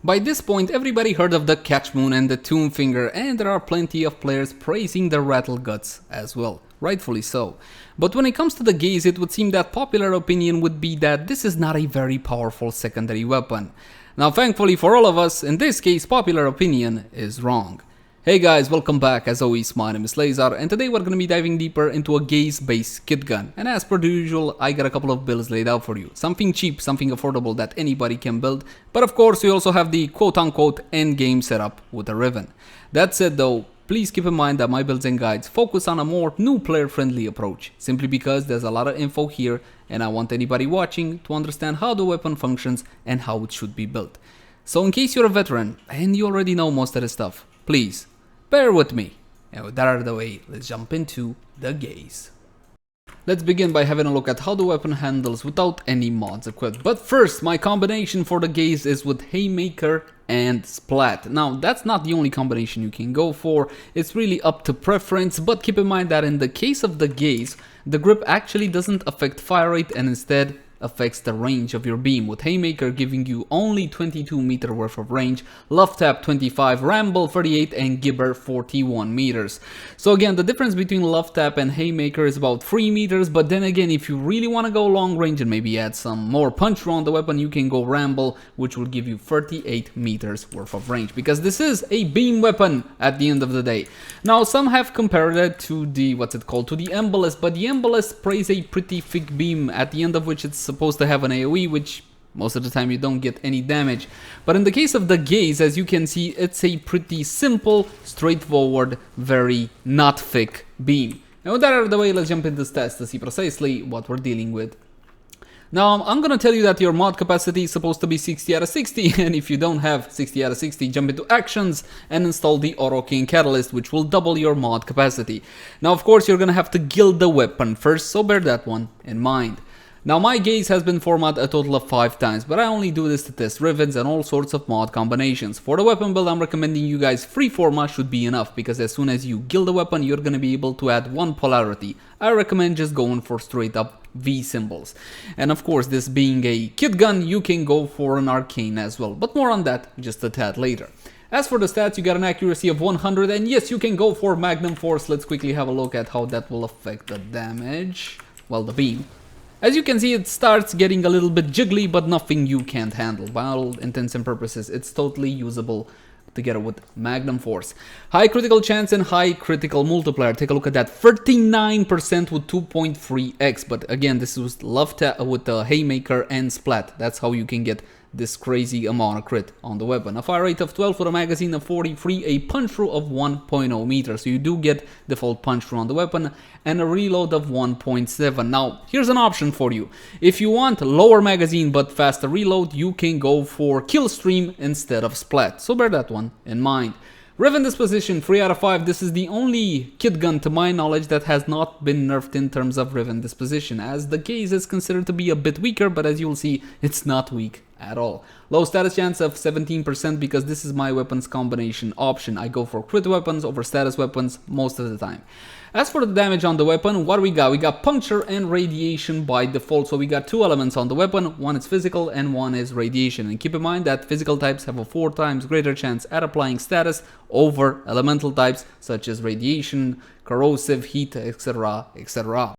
By this point, everybody heard of the Catch Moon and the Tomb Finger, and there are plenty of players praising the Rattle Guts as well, rightfully so. But when it comes to the Gaze, it would seem that popular opinion would be that this is not a very powerful secondary weapon. Now thankfully for all of us, in this case popular opinion is wrong. Hey guys, welcome back. As always, my name is Leyzar, and today we're going to be diving deeper into a gaze-based kit gun. And as per usual, I got a couple of builds laid out for you. Something cheap, something affordable that anybody can build. But of course, we also have the quote-unquote endgame setup with a Riven. That said though, please keep in mind that my builds and guides focus on a more new player-friendly approach. Simply because there's a lot of info here, and I want anybody watching to understand how the weapon functions and how it should be built. So in case you're a veteran, and you already know most of this stuff, please, bear with me. And with that out of the way, let's jump into the Gaze. Let's begin by having a look at how the weapon handles without any mods equipped. But first, my combination for the Gaze is with Haymaker and Splat. Now, that's not the only combination you can go for. It's really up to preference, but keep in mind that in the case of the Gaze, the grip actually doesn't affect fire rate and instead affects the range of your beam, with Haymaker giving you only 22 meter worth of range, Love Tap 25, Ramble 38 and Gibber 41 meters. So again, the difference between Love Tap and Haymaker is about 3 meters, but then again, if you really want to go long range and maybe add some more punch through on the weapon, you can go Ramble, which will give you 38 meters worth of range, because this is a beam weapon at the end of the day. Now, some have compared it to the, to the Embolus, but the Embolus sprays a pretty thick beam, at the end of which it's supposed to have an AoE, which most of the time you don't get any damage. But in the case of the Gaze, as you can see, it's a pretty simple, straightforward, very not thick beam. And with that out of the way, let's jump into stats to see precisely what we're dealing with. Now, I'm gonna tell you that your mod capacity is supposed to be 60 out of 60, and if you don't have 60 out of 60, jump into actions and install the Auto King Catalyst, which will double your mod capacity. Now, of course, you're gonna have to gild the weapon first, so bear that one in mind. Now, my Gaze has been formatted a total of 5 times, but I only do this to test Rivens and all sorts of mod combinations. For the weapon build, I'm recommending you guys 3 format should be enough, because as soon as you gild the weapon, you're gonna be able to add 1 polarity. I recommend just going for straight up V symbols. And of course, this being a kit gun, you can go for an arcane as well, but more on that just a tad later. As for the stats, you got an accuracy of 100, and yes, you can go for Magnum Force. Let's quickly have a look at how that will affect the damage, well, the beam. As you can see, it starts getting a little bit jiggly, but nothing you can't handle. By all intents and purposes, it's totally usable together with Magnum Force. High critical chance and high critical multiplier. Take a look at that, 39% with 2.3x. But again, this was Love Tap with the Haymaker and Splat. That's how you can get this crazy amount of crit on the weapon. A fire rate of 12 with a magazine of 43, a punch through of 1.0 meters. So you do get default punch through on the weapon, and a reload of 1.7. Now, here's an option for you. If you want lower magazine but faster reload, you can go for Kill Stream instead of Splat. So bear that one in mind. Riven disposition 3 out of 5. This is the only kit gun to my knowledge that has not been nerfed in terms of Riven disposition, as the Gaze is considered to be a bit weaker, but as you'll see, it's not weak at all. Low status chance of 17% because this is my weapons combination option. I go for crit weapons over status weapons most of the time. As for the damage on the weapon, what we got? We got puncture and radiation by default. So we got 2 elements on the weapon. One is physical and one is radiation. And keep in mind that physical types have a 4 times greater chance at applying status over elemental types such as radiation, corrosive, heat, etc, etc.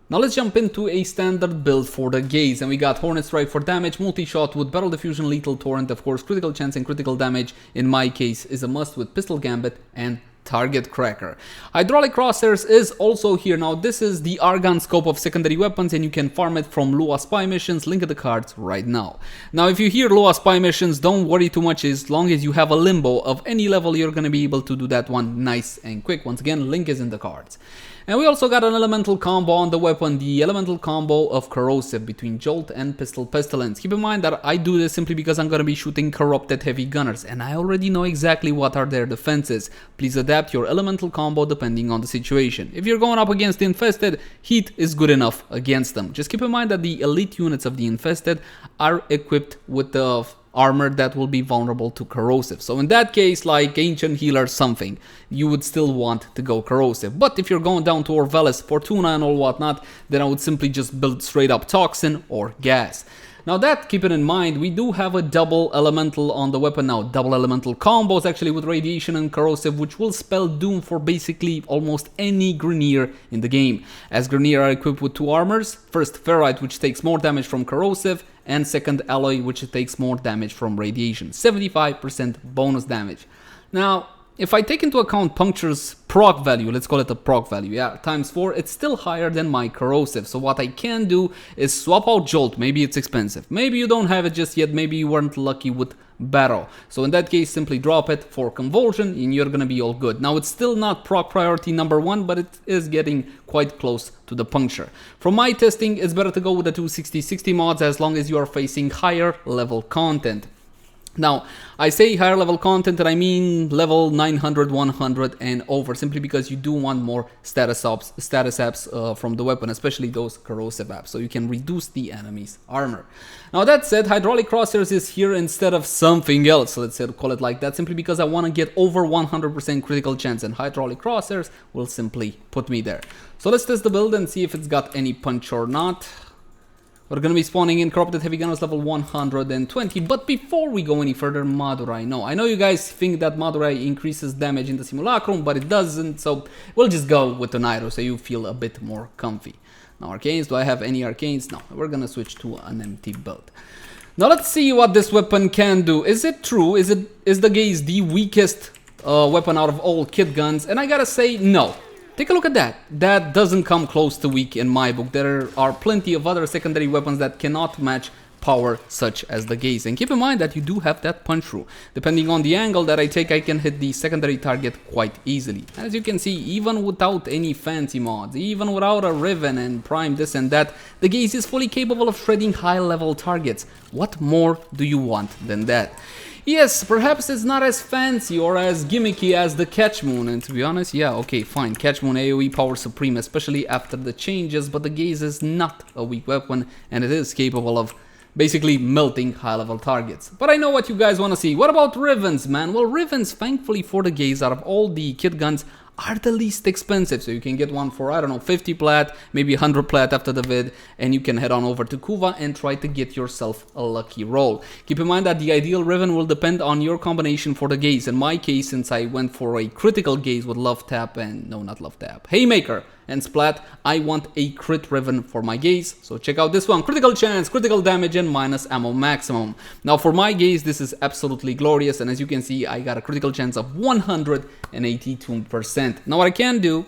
Now let's jump into a standard build for the Gaze, and we got Hornet Strike for damage, multi-shot with Barrel Diffusion, Lethal Torrent, of course critical chance and critical damage in my case is a must with Pistol Gambit and Target Cracker. Hydraulic Crosshairs is also here. Now this is the Argon scope of secondary weapons, and you can farm it from Lua Spy missions, link in the cards right now. Now if you hear Lua Spy missions, don't worry too much, as long as you have a limbo of any level, you're gonna be able to do that one nice and quick. Once again, link is in the cards. And we also got an elemental combo on the weapon, the elemental combo of Corrosive between Jolt and Pistol Pestilence. Keep in mind that I do this simply because I'm going to be shooting Corrupted Heavy Gunners, and I already know exactly what are their defenses. Please adapt your elemental combo depending on the situation. If you're going up against the Infested, Heat is good enough against them. Just keep in mind that the elite units of the Infested are equipped with the armor that will be vulnerable to corrosive. So in that case, like Ancient Healer something, you would still want to go corrosive. But if you're going down to Orvelis, Fortuna and all whatnot, then I would simply just build straight up Toxin or Gas. Now that, keep it in mind, we do have a double elemental on the weapon now. Double elemental combos actually with radiation and corrosive, which will spell doom for basically almost any Grineer in the game. As Grineer are equipped with 2 armors. First, Ferrite, which takes more damage from corrosive, and second, Alloy, which takes more damage from radiation. 75% bonus damage. Now, if I take into account Puncture's proc value, let's call it a proc value, yeah, times 4, it's still higher than my corrosive. So what I can do is swap out Jolt. Maybe it's expensive. Maybe you don't have it just yet. Maybe you weren't lucky with Battle. So in that case, simply drop it for Convulsion and you're gonna be all good. Now, it's still not proc priority number 1, but it is getting quite close to the Puncture. From my testing, it's better to go with the 260/60 mods as long as you are facing higher level content. Now, I say higher level content and I mean level 900, 100 and over, simply because you do want more status apps from the weapon, especially those corrosive apps, so you can reduce the enemy's armor. Now that said, Hydraulic Crosshairs is here instead of something else, so let's call it like that, simply because I want to get over 100% critical chance, and Hydraulic Crosshairs will simply put me there. So let's test the build and see if it's got any punch or not. We're going to be spawning in Corrupted Heavy Gunners level 120, but before we go any further, Madurai. No, I know you guys think that Madurai increases damage in the Simulacrum, but it doesn't, so we'll just go with Tonairo so you feel a bit more comfy. Now, Arcanes, do I have any Arcanes? No, we're going to switch to an empty build. Now let's see what this weapon can do. Is it true? Is the Gaze the weakest weapon out of all Kitguns? And I gotta say, no. Take a look at that. That doesn't come close to weak in my book. There are plenty of other secondary weapons that cannot match power such as the Gaze. And keep in mind that you do have that punch through. Depending on the angle that I take, I can hit the secondary target quite easily. As you can see, even without any fancy mods, even without a Riven and Prime this and that, the Gaze is fully capable of shredding high level targets. What more do you want than that? Yes, perhaps it's not as fancy or as gimmicky as the Catch Moon, and to be honest, yeah, okay, fine, Catch Moon AoE power supreme, especially after the changes, but the Gaze is not a weak weapon, and it is capable of basically melting high level targets. But I know what you guys want to see. What about Rivens, man? Well, Rivens, thankfully for the Gaze, out of all the kit guns, are the least expensive, so you can get one for, I don't know, 50 plat, maybe 100 plat after the vid, and you can head on over to Kuva and try to get yourself a lucky roll. Keep in mind that the ideal Riven will depend on your combination for the Gaze. In my case, since I went for a critical Gaze with Love Tap and, no, not Love Tap, Haymaker and Splat, I want a crit Riven for my Gaze, so check out this one. Critical chance, critical damage, and minus ammo maximum. Now for my Gaze, this is absolutely glorious, and as you can see, I got a critical chance of 182%. Now what I can do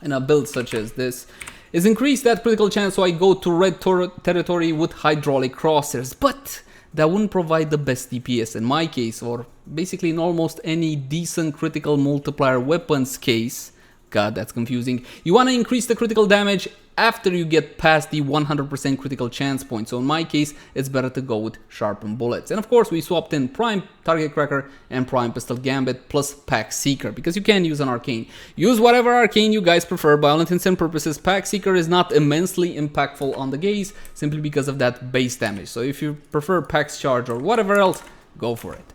in a build such as this is increase that critical chance, so I go to red territory with Hydraulic Crosshairs, but that wouldn't provide the best DPS in my case, or basically in almost any decent critical multiplier weapons case. God, that's confusing. You want to increase the critical damage after you get past the 100% critical chance point. So in my case, it's better to go with Sharpened Bullets. And of course, we swapped in Prime Target Cracker and Prime Pistol Gambit plus Pack Seeker, because you can use an Arcane. Use whatever Arcane you guys prefer. By all intents and purposes, Pack Seeker is not immensely impactful on the Gaze, simply because of that base damage. So if you prefer Pack's Charge or whatever else, go for it.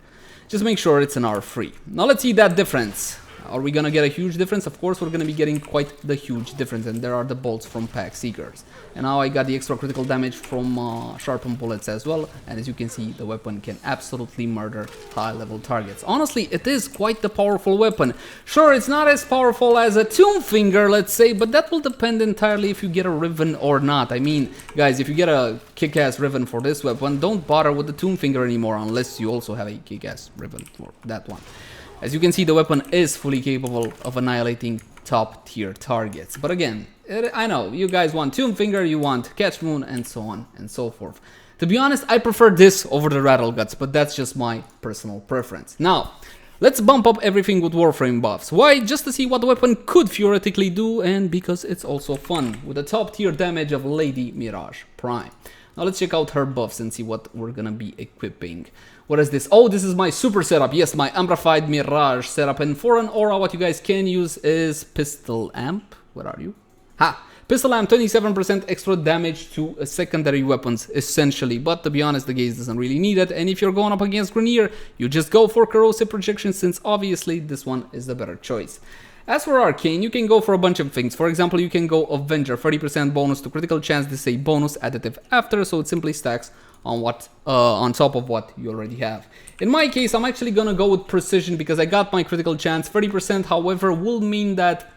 Just make sure it's an R free. Now let's see that difference. Are we gonna get a huge difference? Of course we're gonna be getting quite the huge difference, and there are the bolts from Pack Seekers. And now I got the extra critical damage from Sharpened Bullets as well, and as you can see, the weapon can absolutely murder high level targets. Honestly, it is quite the powerful weapon. Sure, it's not as powerful as a Tomb Finger, let's say, but that will depend entirely if you get a Riven or not. I mean, guys, if you get a kick-ass Riven for this weapon, don't bother with the Tomb Finger anymore, unless you also have a kick-ass Riven for that one. As you can see, the weapon is fully capable of annihilating top tier targets. But again, I know, you guys want Tomb Finger, you want Catch Moon, and so on and so forth. To be honest, I prefer this over the Rattle Guts, but that's just my personal preference. Now, let's bump up everything with Warframe buffs. Why? Just to see what the weapon could theoretically do, and because it's also fun, with the top tier damage of Lady Mirage Prime. Now let's check out her buffs and see what we're gonna be equipping. What is this? Oh, this is my super setup. Yes, my amplified Mirage setup. And for an aura, what you guys can use is Pistol Amp. Where are you? Ha! Pistol Amp, 27% extra damage to secondary weapons, essentially. But to be honest, the Gaze doesn't really need it. And if you're going up against Grineer, you just go for Corrosive Projection, since obviously this one is the better choice. As for Arcane, you can go for a bunch of things. For example, you can go Avenger, 30% bonus to critical chance. This is a bonus additive after, so it simply stacks on top of what you already have. In my case, I'm actually gonna go with precision because I got my critical chance. 30%, however, will mean that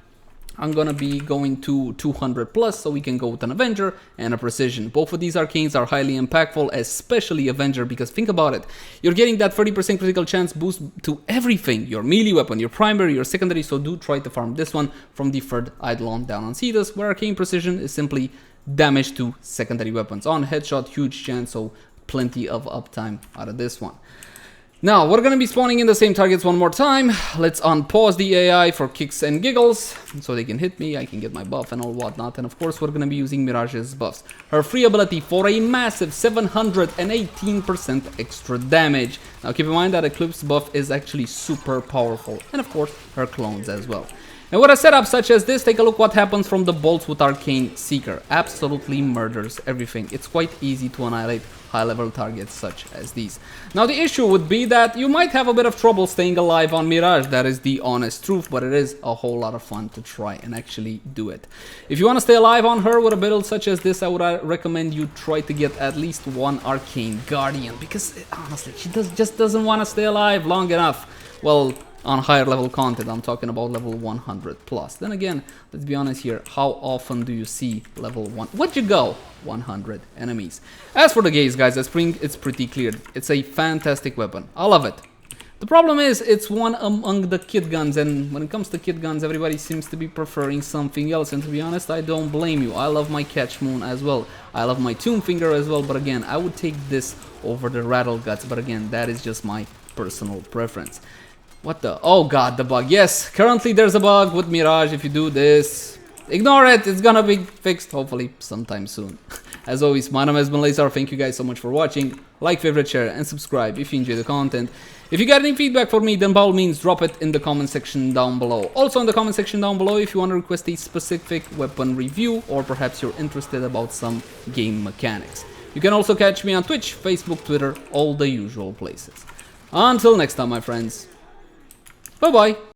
I'm gonna be going to 200 plus, so we can go with an Avenger and a Precision. Both of these arcanes are highly impactful, especially Avenger, because think about it. You're getting that 30% critical chance boost to everything. Your melee weapon, your primary, your secondary, so do try to farm this one from the third Eidolon down on Cetus, where Arcane Precision is simply damage to secondary weapons. On headshot, huge chance, so plenty of uptime out of this one. Now, we're gonna be spawning in the same targets one more time. Let's unpause the AI for kicks and giggles, so they can hit me, I can get my buff and all whatnot. And of course, we're gonna be using Mirage's buffs. Her free ability for a massive 718% extra damage. Now, keep in mind that Eclipse buff is actually super powerful. And of course, her clones as well. And with a setup such as this, take a look what happens from the bolts with Arcane Seeker. Absolutely murders everything. It's quite easy to annihilate high-level targets such as these. Now the issue would be that you might have a bit of trouble staying alive on Mirage. That is the honest truth, but it is a whole lot of fun to try and actually do it. If you want to stay alive on her with a build such as this, I would recommend you try to get at least one Arcane Guardian, because honestly, she just doesn't want to stay alive long enough. Well, on higher level content, I'm talking about level 100 plus. Then again, let's be honest here, how often do you see level 1? Where'd you go? 100 enemies. As for the gaze, guys, I think it's pretty clear. It's a fantastic weapon. I love it. The problem is, it's one among the Kitguns, and when it comes to Kitguns, everybody seems to be preferring something else, and to be honest, I don't blame you. I love my Catch Moon as well. I love my Tomb Finger as well, but again, I would take this over the Rattle Guts, but again, that is just my personal preference. What the? Oh god, the bug. Yes, currently there's a bug with Mirage. If you do this, ignore it. It's gonna be fixed, hopefully, sometime soon. As always, my name has been Leyzar. Thank you guys so much for watching. Like, favorite, share, and subscribe if you enjoy the content. If you got any feedback for me, then by all means, drop it in the comment section down below. Also in the comment section down below, if you want to request a specific weapon review, or perhaps you're interested about some game mechanics. You can also catch me on Twitch, Facebook, Twitter, all the usual places. Until next time, my friends. Bye-bye.